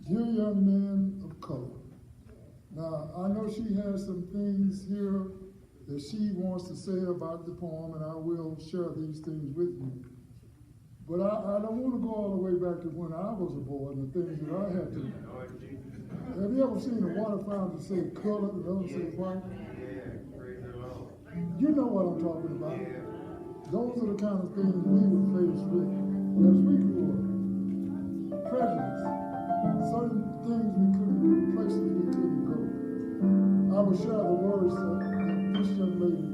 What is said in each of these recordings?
Dear young man of color. Now, I know she has some things here that she wants to say about the poem, and I will share these things with you. But I don't want to go all the way back to when I was a boy and the things that I had to. Have you ever seen a water fountain say color and the other say white? You know what I'm talking about. Those are the kind of things we were faced with as we grew up. Prejudice. Certain things we couldn't do, places we couldn't go. I will share the words that this young lady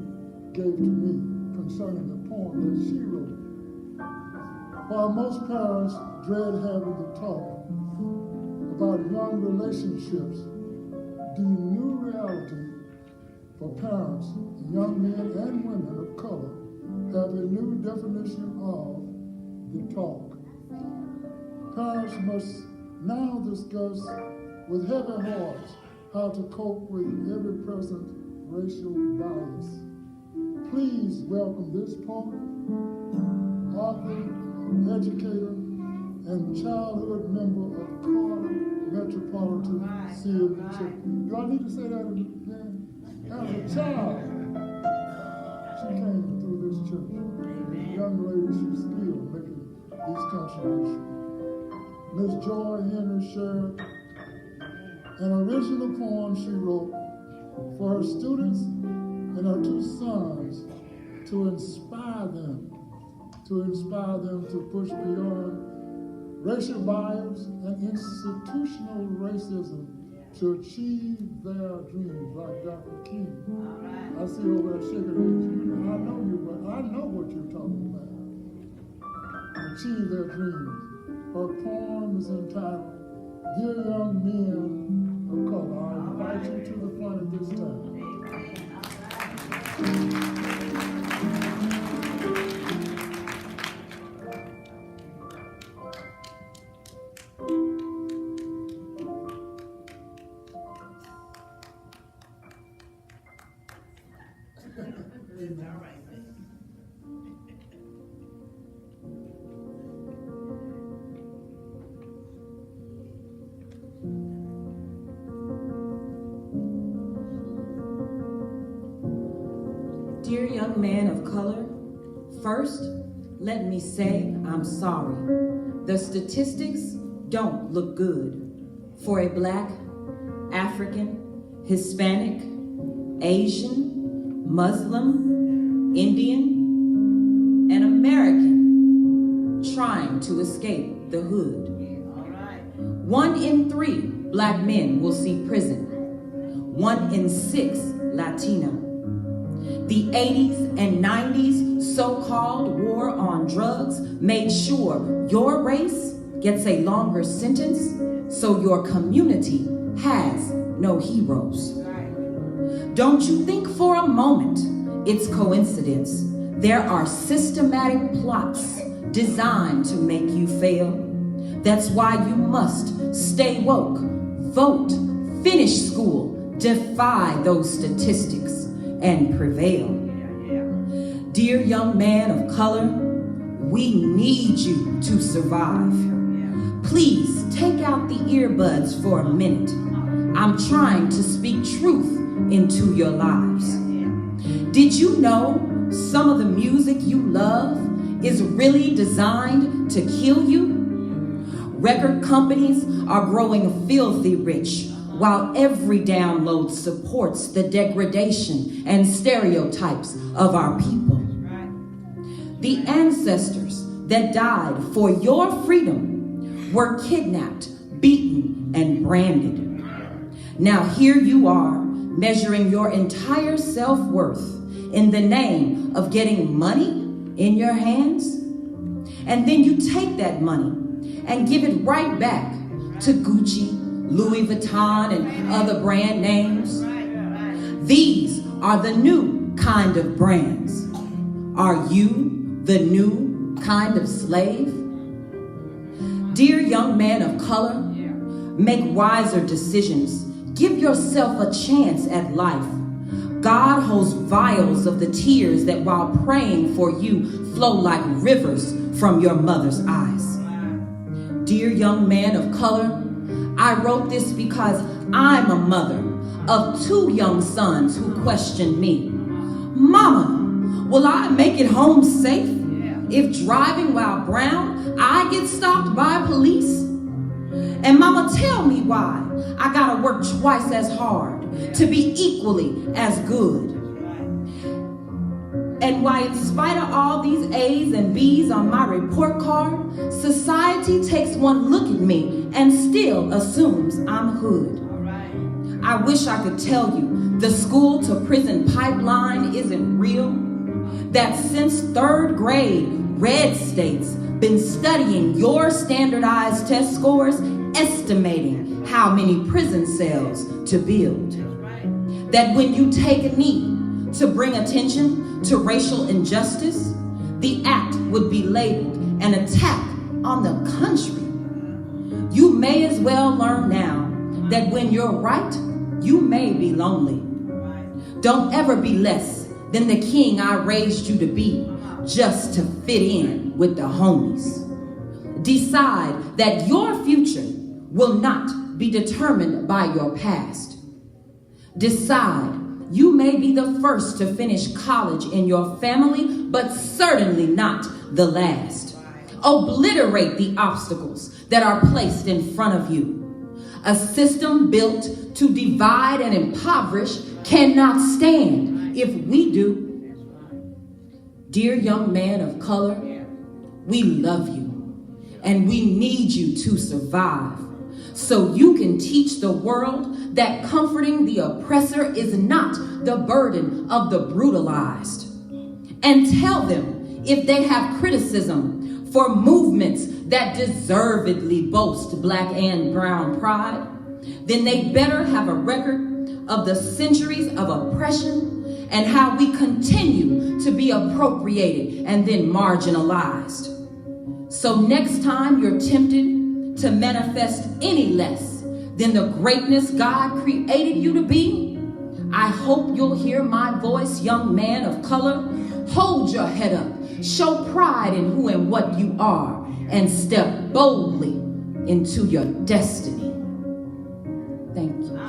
gave to me concerning the poem that she wrote. While most parents dread having to talk about young relationships, the new reality for parents, young men and women of color, have a new definition of the talk. Parents must now discuss with heavy hearts how to cope with ever-present racial bias. Please welcome this poet, author, educator, and childhood member of Carter Metropolitan Church. Do I need to say that again? As a child, she came through this church. Young lady, she's still making these contributions. Miss Joy Henry shared an original poem she wrote for her students and her two sons to inspire them to push beyond racial bias and institutional racism to achieve their dreams, like Dr. King. I see over there shaking her head. I know you, but I know what you're talking about. Achieve their dreams. Her poem is entitled, Dear Young Men of Color. I invite you to the front at this time. Dear young man of color, first, let me say I'm sorry. The statistics don't look good for a Black, African, Hispanic, Asian, Muslim, Indian, and American trying to escape the hood. 1 in 3 Black men will see prison. 1 in 6 Latino. The 80s and 90s so-called war on drugs made sure your race gets a longer sentence, so your community has no heroes. Don't you think for a moment it's coincidence. There are systematic plots designed to make you fail. That's why you must stay woke, vote, finish school, defy those statistics, and prevail. Dear young man of color, we need you to survive. Please take out the earbuds for a minute. I'm trying to speak truth into your lives. Did you know some of the music you love is really designed to kill you? Record companies are growing filthy rich, while every download supports the degradation and stereotypes of our people. The ancestors that died for your freedom were kidnapped, beaten, and branded. Now here you are, measuring your entire self-worth in the name of getting money in your hands. And then you take that money and give it right back to Gucci, Louis Vuitton, and other brand names. These are the new kind of brands. Are you the new kind of slave? Dear young man of color, make wiser decisions. Give yourself a chance at life. God holds vials of the tears that while praying for you flow like rivers from your mother's eyes. Dear young man of color, I wrote this because I'm a mother of 2 young sons who question me. Mama, will I make it home safe if driving while brown I get stopped by police? And mama, tell me why I gotta work twice as hard to be equally as good. And why, in spite of all these A's and B's on my report card, society takes one look at me and still assumes I'm hood. I wish I could tell you the school to prison pipeline isn't real, that since 3rd grade, red states been studying your standardized test scores, estimating how many prison cells to build. That when you take a knee to bring attention to racial injustice, the act would be labeled an attack on the country. You may as well learn now that when you're right, you may be lonely. Don't ever be less than the king I raised you to be just to fit in with the homies. Decide that your future will not be determined by your past. Decide you may be the first to finish college in your family, but certainly not the last. Obliterate the obstacles that are placed in front of you. A system built to divide and impoverish cannot stand if we do. Dear young man of color, we love you and we need you to survive, so you can teach the world that comforting the oppressor is not the burden of the brutalized. And tell them if they have criticism for movements that deservedly boast black and brown pride, then they better have a record of the centuries of oppression and how we continue to be appropriated and then marginalized. So next time you're tempted to manifest any less than the greatness God created you to be, I hope you'll hear my voice, young man of color. Hold your head up, show pride in who and what you are, and step boldly into your destiny. Thank you.